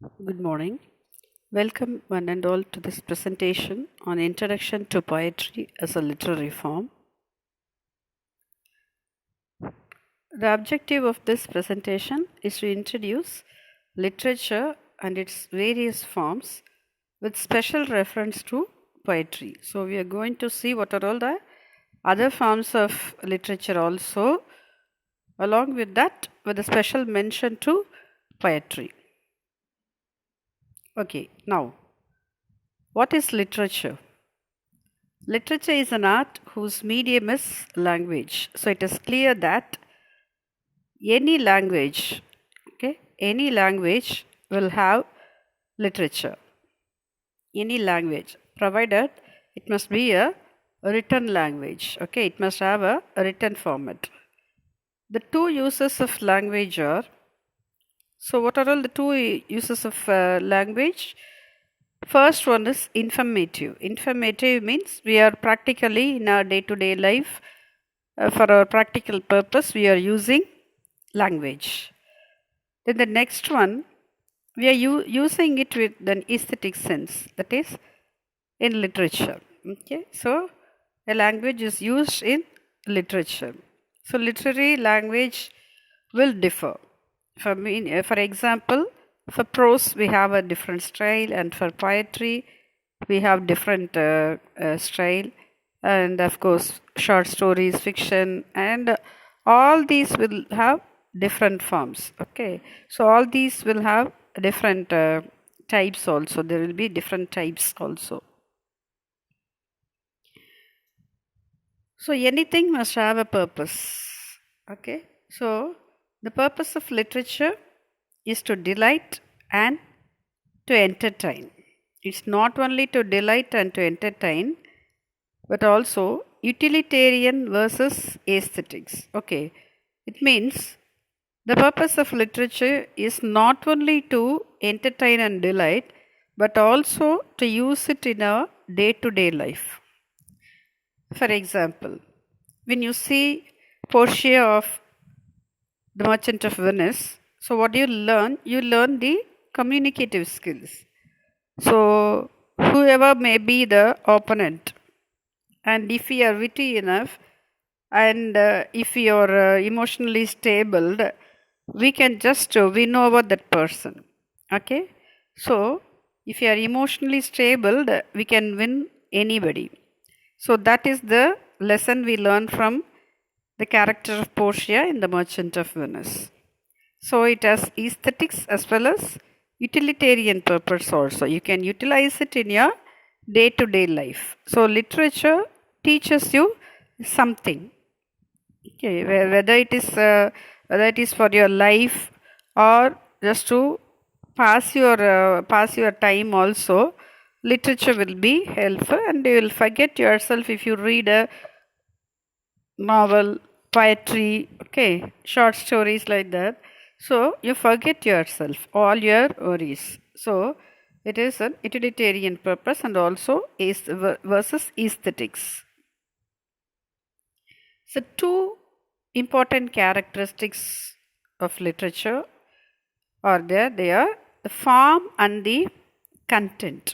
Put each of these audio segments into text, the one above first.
Good morning. Welcome one and all to this presentation on Introduction to Poetry as a Literary Form. The objective of this presentation is to introduce literature and its various forms with special reference to poetry. So we are going to see what are all the other forms of literature also, along with that with a special mention to poetry. Okay, now what is literature? Literature is an art whose medium is language. So it is clear that any language, any language will have literature. Any language, provided it must be a written language. It must have a written format. The two uses of language are, so what are all the two uses of language? First one is informative. Informative means we are practically in our day-to-day life, for our practical purpose, we are using language. Then the next one, we are using it with an aesthetic sense, that is in literature. So a language is used in literature. So literary language will differ. For example, for prose we have a different style, and for poetry we have different style, and of course short stories, fiction, and all these will have different forms. So all these will have different types also. There will be different types also. So anything must have a purpose. So the purpose of literature is to delight and to entertain. It's not only to delight and to entertain, but also utilitarian versus aesthetics. It means the purpose of literature is not only to entertain and delight, but also to use it in our day-to-day life. For example, when you see Portia of The Merchant of Venice, so what you learn? You learn the communicative skills. So whoever may be the opponent, and if you are witty enough, and if you are emotionally stable, we can just win over that person. So if you are emotionally stable, we can win anybody. So that is the lesson we learn from the character of Portia in The Merchant of Venice. So it has aesthetics as well as utilitarian purpose also. You can utilize it in your day-to-day life. So literature teaches you something. Whether it is for your life or just to pass your time also, literature will be helpful, and you will forget yourself if you read a novel, poetry, short stories like that. So you forget yourself, all your worries. So it is an utilitarian purpose and also versus aesthetics. So two important characteristics of literature are there. They are the form and the content.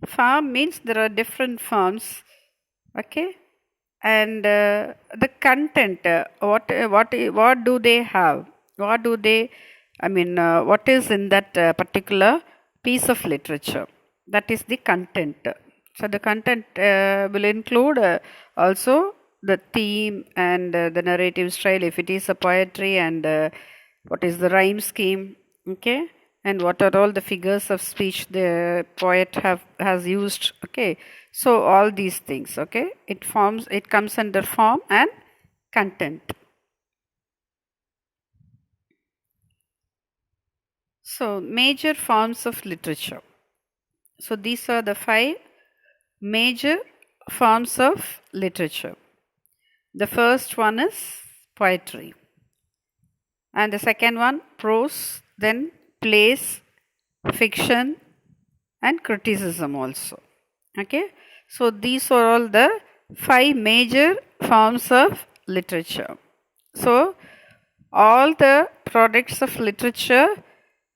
Form means there are different forms. And the content, what do they have? What is in that particular piece of literature? That is the content. So the content will include also the theme and the narrative style, if it is a poetry, and what is the rhyme scheme, and what are all the figures of speech the poet has used. So all these things, it comes under form and content. So major forms of literature. So these are the 5 major forms of literature. The first one is poetry, and the second one prose, then plays, fiction, and criticism also. So these are all the 5 major forms of literature. So all the products of literature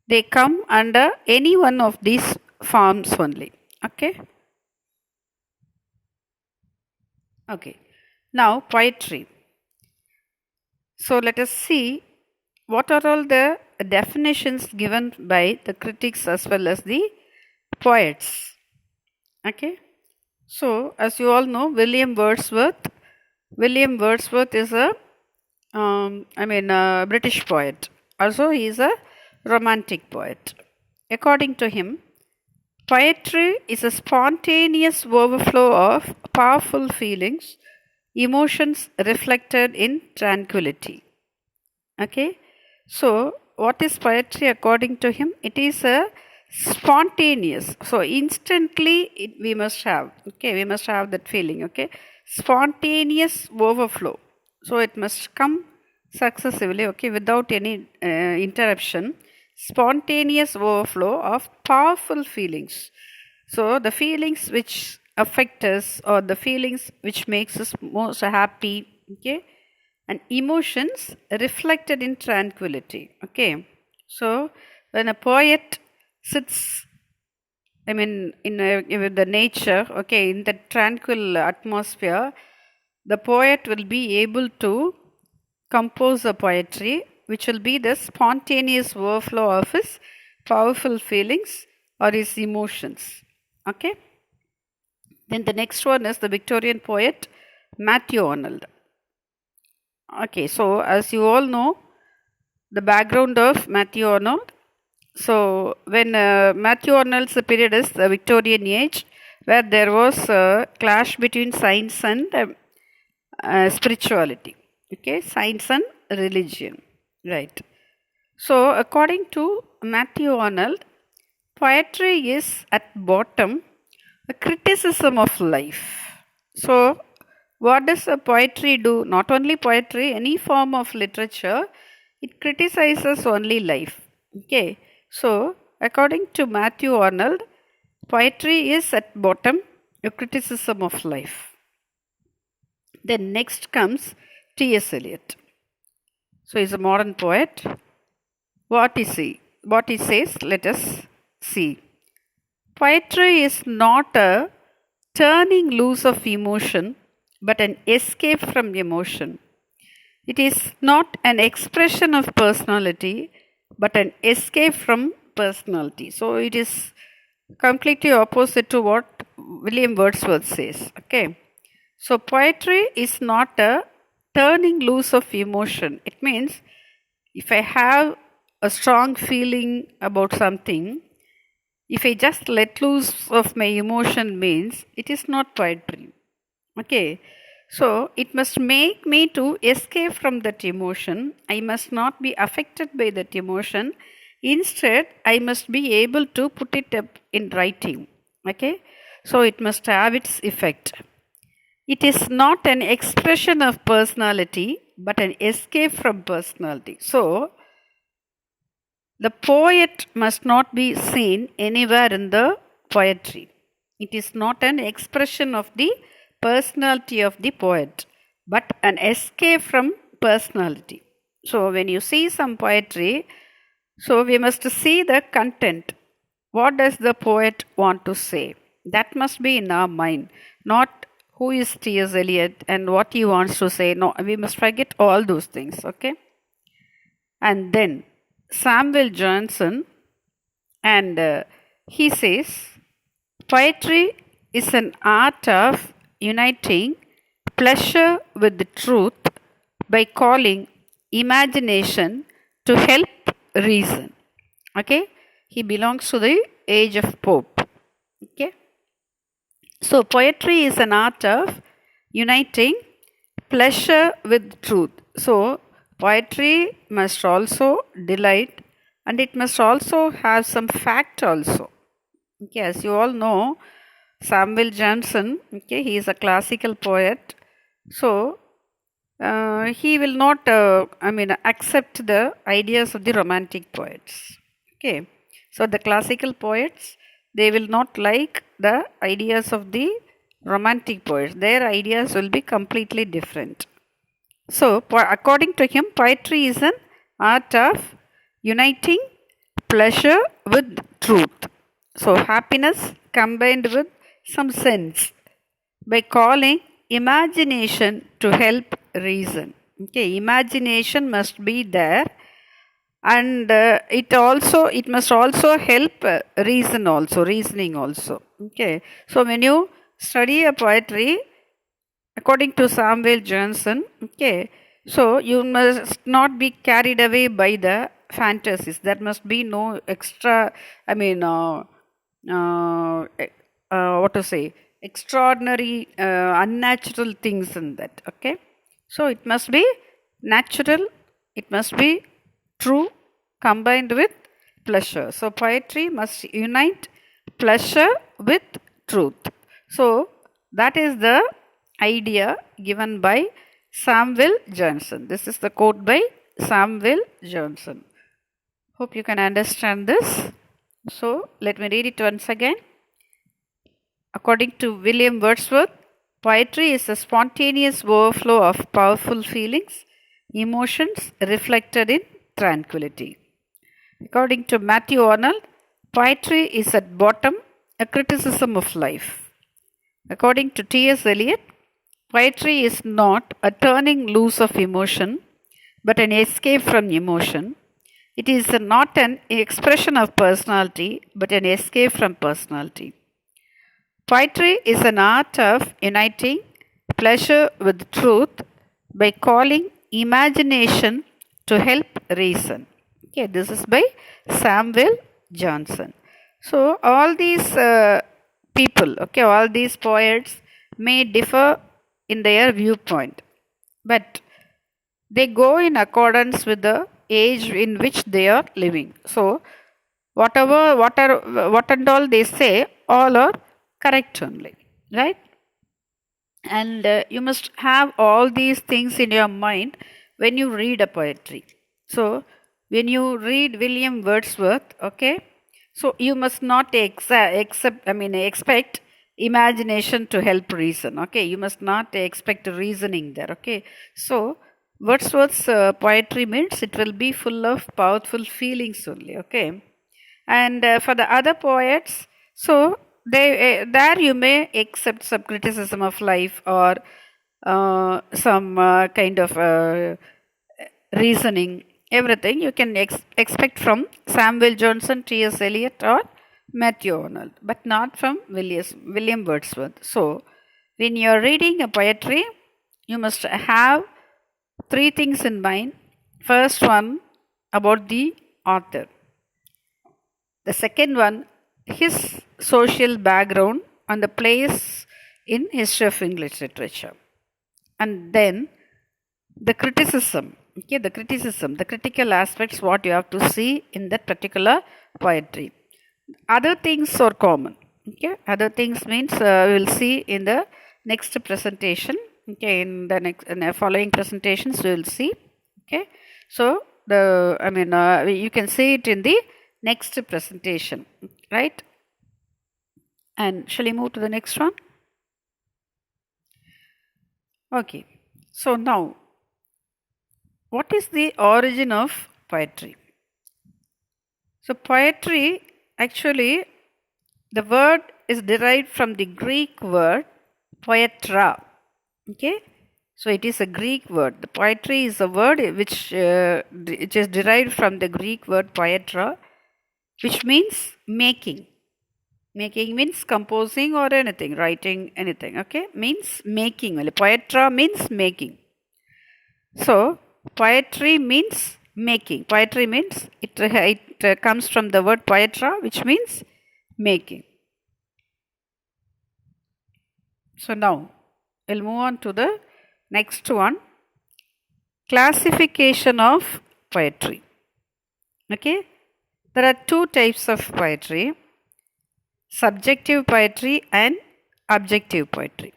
They come under any one of these forms only. Okay. Okay. Now poetry. So let us see what are all the definitions given by the critics as well as the poets. Okay. So as you all know, William Wordsworth is a British poet. Also, he is a romantic poet. According to him, poetry is a spontaneous overflow of powerful feelings, emotions reflected in tranquility. Okay, so what is poetry according to him? It is a spontaneous. So instantly we must have. Okay, we must have that feeling. Okay, spontaneous overflow. So it must come successively. Okay, without any interruption. Spontaneous overflow of powerful feelings. So the feelings which affect us or the feelings which makes us most happy. Okay, and emotions reflected in tranquility. Okay, so when a poet sits, with the nature, okay, in the tranquil atmosphere, the poet will be able to compose a poetry which will be the spontaneous overflow of his powerful feelings or his emotions. Okay, then the next one is the Victorian poet Matthew Arnold. Okay, so as you all know, the background of Matthew Arnold. So, when Matthew Arnold's period is the Victorian age, where there was a clash between science and spirituality. Okay, science and religion. Right. So, according to Matthew Arnold, poetry is at bottom a criticism of life. So, what does a poetry do? Not only poetry, any form of literature, it criticizes only life. Okay. So, according to Matthew Arnold, poetry is at bottom a criticism of life. Then next comes T.S. Eliot. So, he's a modern poet. What is he? What he says, let us see. Poetry is not a turning loose of emotion, but an escape from emotion. It is not an expression of personality, but an escape from personality. So it is completely opposite to what William Wordsworth says. Okay. So poetry is not a turning loose of emotion. It means if I have a strong feeling about something, if I just let loose of my emotion means it is not poetry. Okay. So it must make me to escape from that emotion. I must not be affected by that emotion. Instead, I must be able to put it up in writing. Okay. So it must have its effect. It is not an expression of personality, but an escape from personality. So the poet must not be seen anywhere in the poetry. It is not an expression of the personality of the poet, but an escape from personality. So, when you see some poetry, so we must see the content. What does the poet want to say? That must be in our mind, not who is T.S. Eliot and what he wants to say. No, we must forget all those things, okay? And then Samuel Johnson, and he says, poetry is an art of uniting pleasure with the truth by calling imagination to help reason. Okay, he belongs to the age of Pope. Okay, so poetry is an art of uniting pleasure with truth. So poetry must also delight and it must also have some fact also. Okay, as you all know, Samuel Johnson, okay, he is a classical poet. So he will not, accept the ideas of the romantic poets. Okay, so the classical poets, they will not like the ideas of the romantic poets. Their ideas will be completely different. So, according to him, poetry is an art of uniting pleasure with truth. So happiness combined with some sense by calling imagination to help reason. Okay, imagination must be there, and it must also help reasoning also. Okay, so when you study a poetry according to Samuel Johnson, okay, so you must not be carried away by the fantasies. There must be no extra, I mean, what to say, extraordinary, unnatural things in that. Okay, so it must be natural, it must be true, combined with pleasure. So poetry must unite pleasure with truth. So that is the idea given by Samuel Johnson. This is the quote by Samuel Johnson. Hope you can understand this. So let me read it once again. According to William Wordsworth, poetry is a spontaneous overflow of powerful feelings, emotions reflected in tranquility. According to Matthew Arnold, poetry is at bottom a criticism of life. According to T.S. Eliot, poetry is not a turning loose of emotion, but an escape from emotion. It is not an expression of personality, but an escape from personality. Poetry is an art of uniting pleasure with truth by calling imagination to help reason. Okay, this is by Samuel Johnson. So all these people, okay, all these poets may differ in their viewpoint, but they go in accordance with the age in which they are living. So what and all they say, all are correct only, right? And you must have all these things in your mind when you read a poetry. So when you read William Wordsworth, okay, so you must not expect imagination to help reason. Okay, you must not expect reasoning there. Okay, so Wordsworth's poetry means it will be full of powerful feelings only. Okay, and for the other poets, so they there you may accept some criticism of life or some kind of reasoning, everything you can expect from Samuel Johnson, T.S. Eliot, or Matthew Arnold, but not from William Wordsworth. So when you are reading a poetry, you must have three things in mind. First one, about the author. The second one, his social background and the place in history of English literature. And then the criticism, okay, the critical aspects, what you have to see in that particular poetry. Other things are common. Okay, other things means we will see in the next presentation. Okay, in the following presentations we will see. Okay, so you can see it in the next presentation, right? And shall we move to the next one? Okay, so now what is the origin of poetry? So poetry, actually, the word is derived from the Greek word poetra. Okay, so it is a Greek word. The poetry is a word which it is derived from the Greek word poetra, which means making. Making means composing or anything, writing anything. Okay, means making. Well, poetra means making. So poetry means making. Poetry means it comes from the word poetra, which means making. So now we'll move on to the next one. Classification of poetry. Okay, there are two types of poetry: subjective poetry and objective poetry.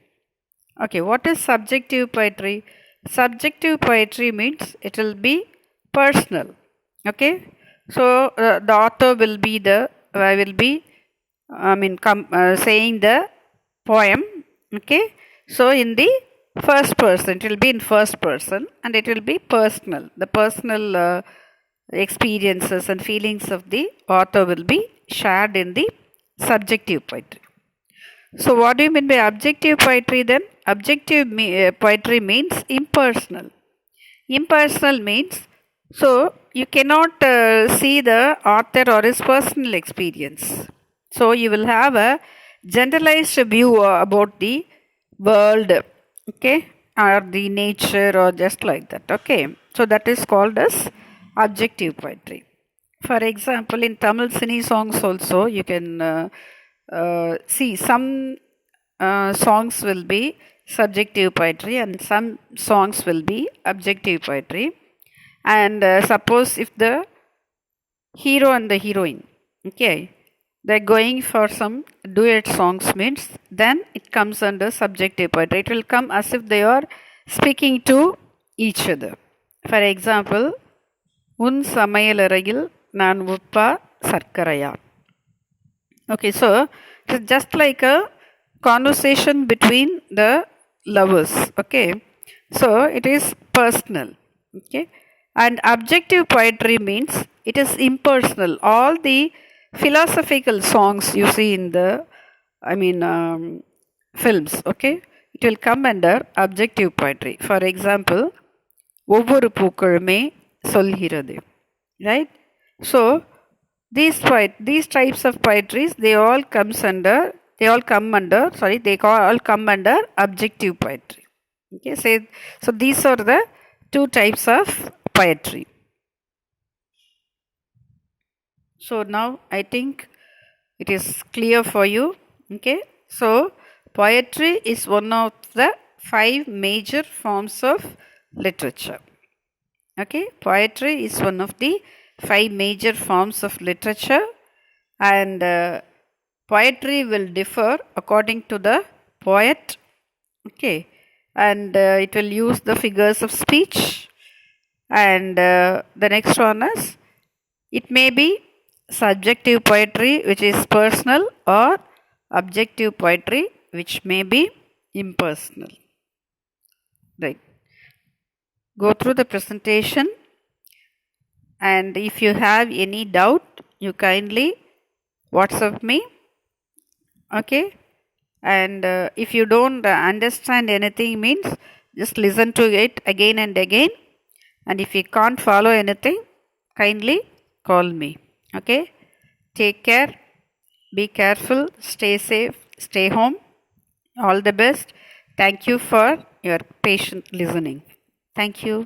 Okay, what is subjective poetry? Subjective poetry means it will be personal. Okay, so the author will be saying the poem. Okay, so in the first person, it will be in first person and it will be personal. The personal experiences and feelings of the author will be shared in the subjective poetry. So, what do you mean by objective poetry then? Objective poetry means impersonal. Impersonal means, so you cannot see the author or his personal experience. So, you will have a generalized view about the world, okay, or the nature, or just like that, okay. So, that is called as objective poetry. For example, in Tamil cine songs also, you can see some songs will be subjective poetry and some songs will be objective poetry. And suppose if the hero and the heroine, okay, they're going for some duet songs means, then it comes under subjective poetry. It will come as if they are speaking to each other. For example, உன் சமையலறையில் நான் உப்பா சர்க்கரையா. Okay, so it's just like a conversation between the lovers. Okay, so it is personal. Okay, and objective poetry means it is impersonal. All the philosophical songs you see in the, films. Okay, it will come under objective poetry. For example, ஒவ்வொரு பூக்களுமே சொல்கிறது, right? So these types of poetries, they all come under objective poetry. Okay, so these are the two types of poetry. So now I think it is clear for you. Okay, so poetry is one of the 5 major forms of literature. Okay, poetry is one of the 5 major forms of literature, and poetry will differ according to the poet. Okay, and it will use the figures of speech, and the next one is, it may be subjective poetry which is personal, or objective poetry which may be impersonal. Right. Go through the presentation, and if you have any doubt, you kindly WhatsApp me. Okay, and if you don't understand anything means, just listen to it again and again, and if you can't follow anything, kindly call me. Okay, take care, be careful, stay safe, stay home. All the best. Thank you for your patient listening. Thank you.